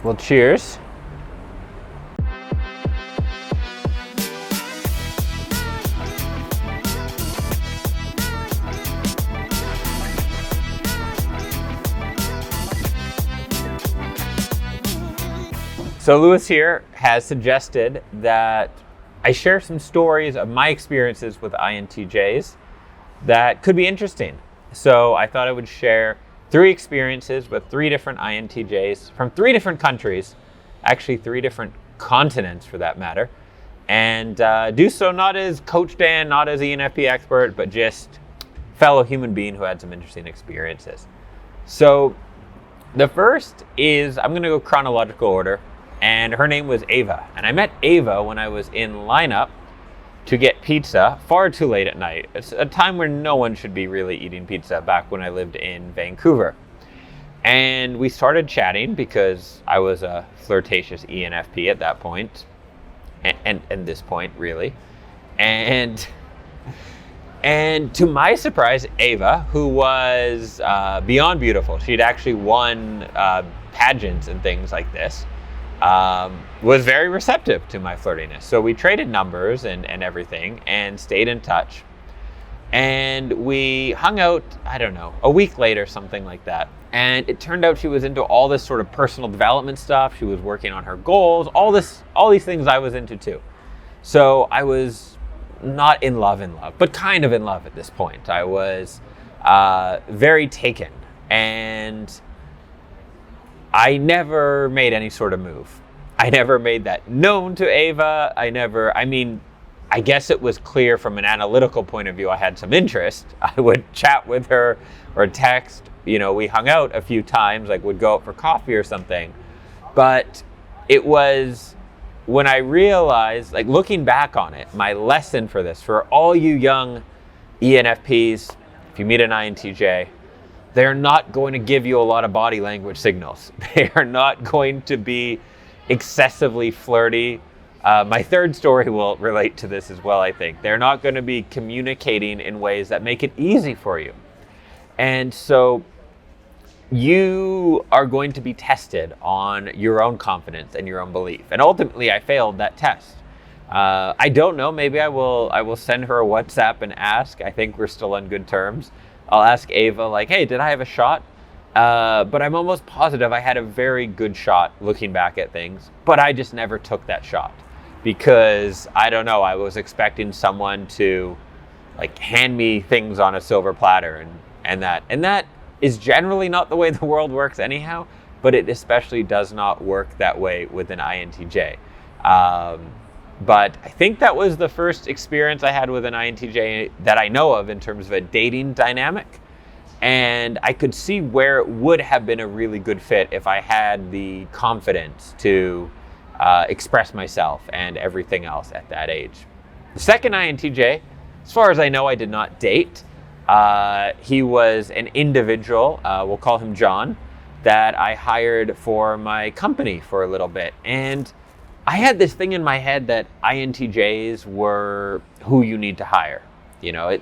Well, cheers. So Lewis here has suggested that I share some stories of my experiences with INTJs that could be interesting. So I thought I would share 3 experiences with 3 different INTJs from 3 different countries, actually 3 different continents for that matter, and do so not as Coach Dan, not as ENFP expert, but just fellow human being who had some interesting experiences. So the first is, I'm going to go chronological order, and her name was Ava. And I met Ava when I was in lineup to get pizza far too late at night. It's a time where no one should be really eating pizza, back when I lived in Vancouver. And we started chatting because I was a flirtatious ENFP at that point, and this point really. And to my surprise, Ava, who was beyond beautiful, she'd actually won pageants and things like this, was very receptive to my flirtiness. So we traded numbers and everything and stayed in touch. And we hung out, I don't know, a week later, something like that. And it turned out she was into all this sort of personal development stuff. She was working on her goals, all these things I was into too. So I was not in love, but kind of in love at this point. I was very taken, and I never made any sort of move. I never made that known to Ava. I guess it was clear from an analytical point of view I had some interest. I would chat with her or text. You know, we hung out a few times, like would go out for coffee or something. But it was when I realized, like looking back on it, my lesson for this, for all you young ENFPs, if you meet an INTJ, they're not going to give you a lot of body language signals. They are not going to be excessively flirty. My third story will relate to this as well, I think. They're not going to be communicating in ways that make it easy for you. And so you are going to be tested on your own confidence and your own belief. And ultimately, I failed that test. I don't know, maybe I will send her a WhatsApp and ask. I think we're still on good terms. I'll ask Ava, like, hey, did I have a shot? But I'm almost positive I had a very good shot looking back at things, but I just never took that shot because, I don't know, I was expecting someone to like hand me things on a silver platter and that is generally not the way the world works anyhow, but it especially does not work that way with an INTJ. But I think that was the first experience I had with an INTJ that I know of in terms of a dating dynamic. And I could see where it would have been a really good fit if I had the confidence to express myself and everything else at that age. The second INTJ, as far as I know, I did not date. He was an individual, we'll call him John, that I hired for my company for a little bit. And I had this thing in my head that INTJs were who you need to hire. You know,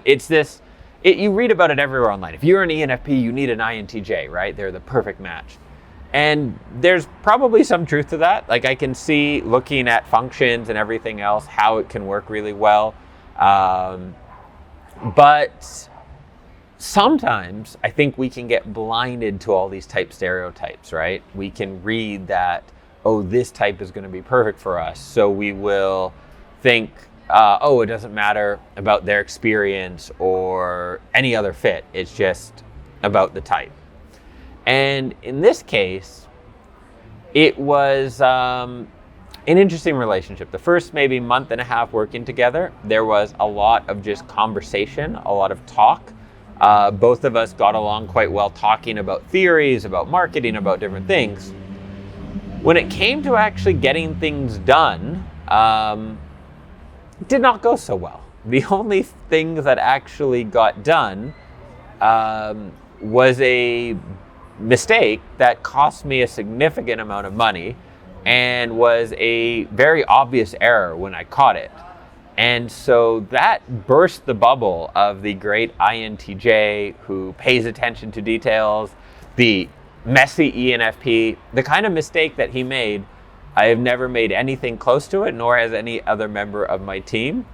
you read about it everywhere online. If you're an ENFP, you need an INTJ, right? They're the perfect match. And there's probably some truth to that. Like I can see, looking at functions and everything else, how it can work really well. But sometimes I think we can get blinded to all these type stereotypes, right? We can read that, oh, this type is going to be perfect for us. So we will think, it doesn't matter about their experience or any other fit. It's just about the type. And in this case, it was an interesting relationship. The first maybe month and a half working together, there was a lot of just conversation, a lot of talk. Both of us got along quite well talking about theories, about marketing, about different things. When it came to actually getting things done, it did not go so well. The only thing that actually got done was a mistake that cost me a significant amount of money and was a very obvious error when I caught it. And so that burst the bubble of the great INTJ who pays attention to details, the messy ENFP, the kind of mistake that he made, I have never made anything close to it, nor has any other member of my team.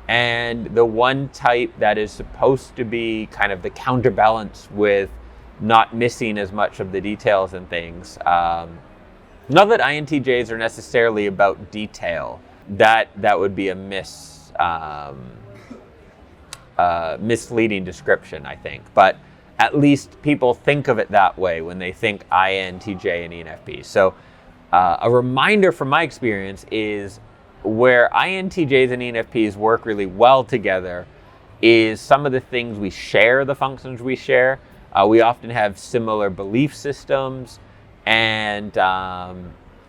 And the one type that is supposed to be kind of the counterbalance with not missing as much of the details and things. Not that INTJs are necessarily about detail. That would be a misleading description, I think. But at least people think of it that way when they think INTJ and ENFP. So a reminder from my experience is where INTJs and ENFPs work really well together is some of the things we share, the functions we share. We often have similar belief systems, and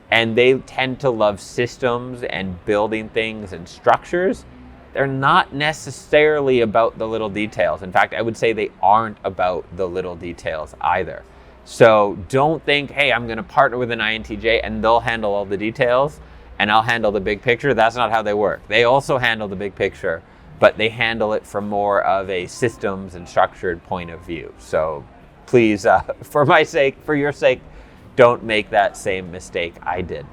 they tend to love systems and building things and structures. They're not necessarily about the little details. In fact, I would say they aren't about the little details either. So don't think, hey, I'm going to partner with an INTJ and they'll handle all the details and I'll handle the big picture. That's not how they work. They also handle the big picture, but they handle it from more of a systems and structured point of view. So please, for my sake, for your sake, don't make that same mistake I did.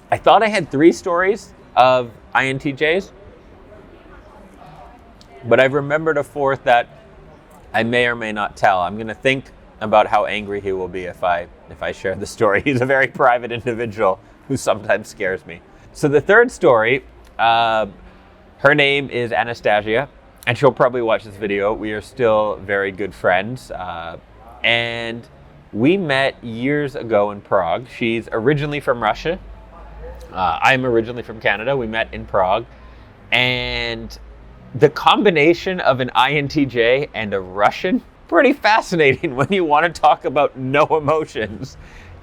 I thought I had 3 stories of INTJs, but I've remembered a 4th that I may or may not tell. I'm going to think about how angry he will be if I share the story. He's a very private individual who sometimes scares me. So the 3rd story, her name is Anastazia, and she'll probably watch this video. We are still very good friends, and we met years ago in Prague. She's originally from Russia. I'm originally from Canada. We met in Prague, and the combination of an INTJ and a Russian, pretty fascinating when you want to talk about no emotions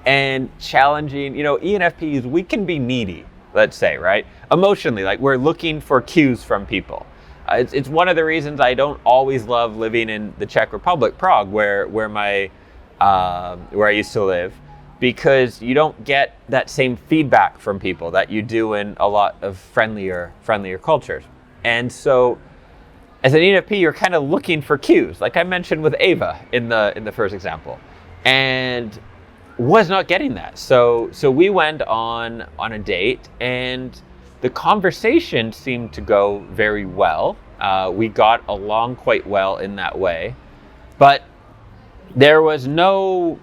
and challenging. You know, ENFPs, we can be needy, let's say, right? Emotionally, like we're looking for cues from people. It's one of the reasons I don't always love living in the Czech Republic, Prague, where I used to live, because you don't get that same feedback from people that you do in a lot of friendlier cultures. And so as an ENFP, you're kind of looking for cues, like I mentioned with Ava in the first example, and was not getting that. So we went on a date, and the conversation seemed to go very well. We got along quite well in that way, but there was no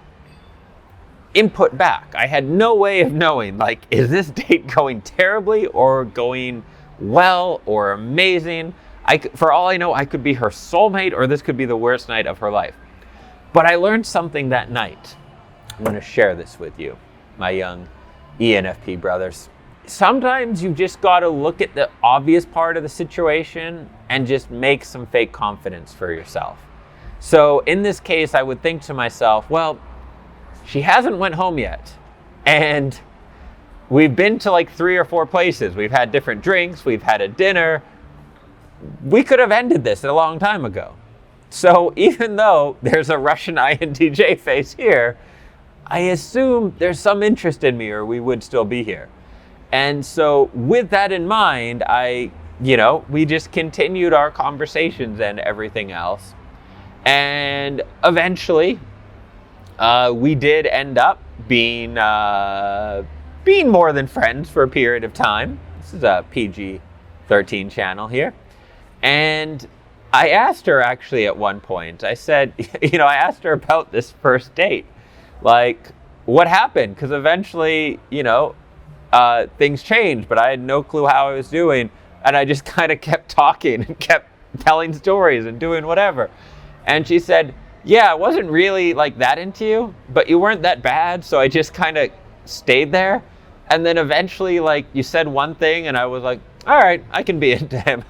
input back. I had no way of knowing, like, is this date going terribly or going well or amazing? For all I know, I could be her soulmate, or this could be the worst night of her life. But I learned something that night. I'm going to share this with you, my young ENFP brothers. Sometimes you've just got to look at the obvious part of the situation and just make some fake confidence for yourself. So in this case, I would think to myself, well, she hasn't went home yet, and we've been to like 3 or 4 places. We've had different drinks. We've had a dinner. We could have ended this a long time ago. So even though there's a Russian INTJ face here, I assume there's some interest in me, or we would still be here. And so with that in mind, we just continued our conversations and everything else. And eventually, we did end up being more than friends for a period of time. This is a PG-13 channel here. And I asked her actually at one point, I said, I asked her about this first date. Like, what happened? Because eventually, things changed, but I had no clue how I was doing. And I just kind of kept talking and kept telling stories and doing whatever. And she said, yeah, I wasn't really like that into you, but you weren't that bad. So I just kind of stayed there. And then eventually, like, you said one thing and I was like, all right, I can be into him.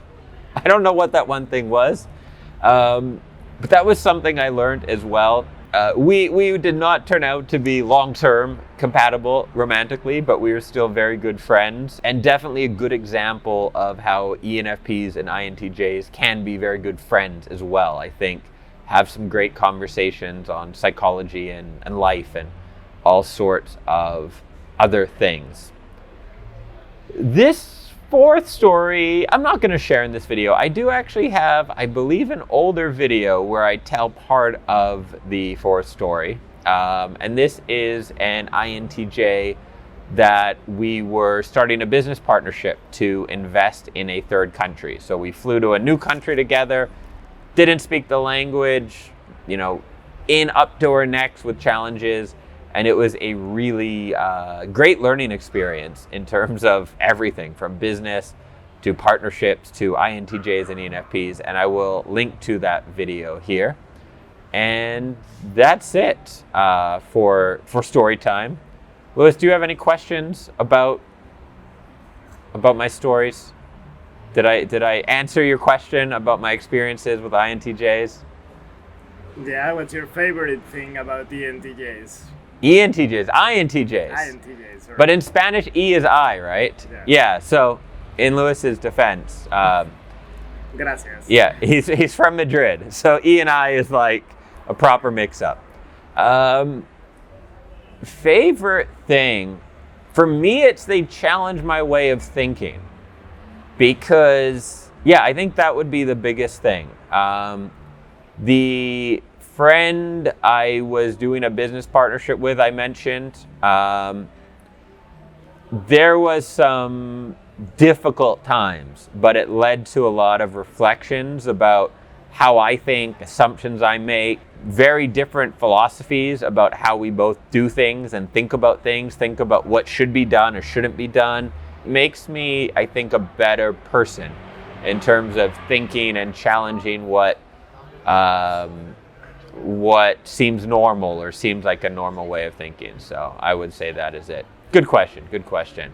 I don't know what that one thing was. But that was something I learned as well. We did not turn out to be long-term compatible romantically, but we were still very good friends, and definitely a good example of how ENFPs and INTJs can be very good friends as well. I think have some great conversations on psychology and life and all sorts of other things. This 4th story, I'm not going to share in this video. I do actually have, I believe, an older video where I tell part of the 4th story. And this is an INTJ that we were starting a business partnership to invest in a third country. So we flew to a new country together, didn't speak the language, in up to our necks with challenges. And it was a really great learning experience in terms of everything from business to partnerships to INTJs and ENFPs. And I will link to that video here. And that's it for story time. Louis, do you have any questions about my stories? Did I answer your question about my experiences with INTJs? Yeah, what's your favorite thing about the ENTJs? INTJs. INTJs, right. But in Spanish, E is I, right? Yeah, so in Luis's defense. Gracias. Yeah, he's from Madrid, so E and I is like a proper mix-up. Favorite thing, for me, it's they challenge my way of thinking. Because, I think that would be the biggest thing. The friend I was doing a business partnership with, I mentioned, there was some difficult times, but it led to a lot of reflections about how I think, assumptions I make, very different philosophies about how we both do things and think about things, think about what should be done or shouldn't be done. It makes me, I think, a better person in terms of thinking and challenging what seems normal or seems like a normal way of thinking. So I would say that is it. Good question.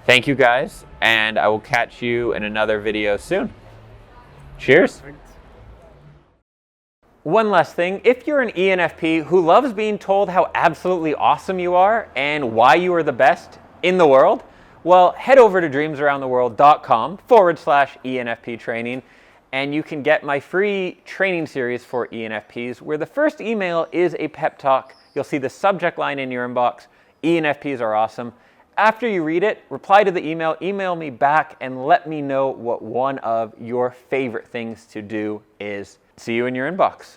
Thank you guys, and I will catch you in another video soon. Cheers. Thanks. One last thing, if you're an ENFP who loves being told how absolutely awesome you are and why you are the best in the world, well, head over to dreamsaroundtheworld.com/ENFP training, and you can get my free training series for ENFPs, where the first email is a pep talk. You'll see the subject line in your inbox, ENFPs are awesome. After you read it, reply to the email me back, and let me know what one of your favorite things to do is. See you in your inbox.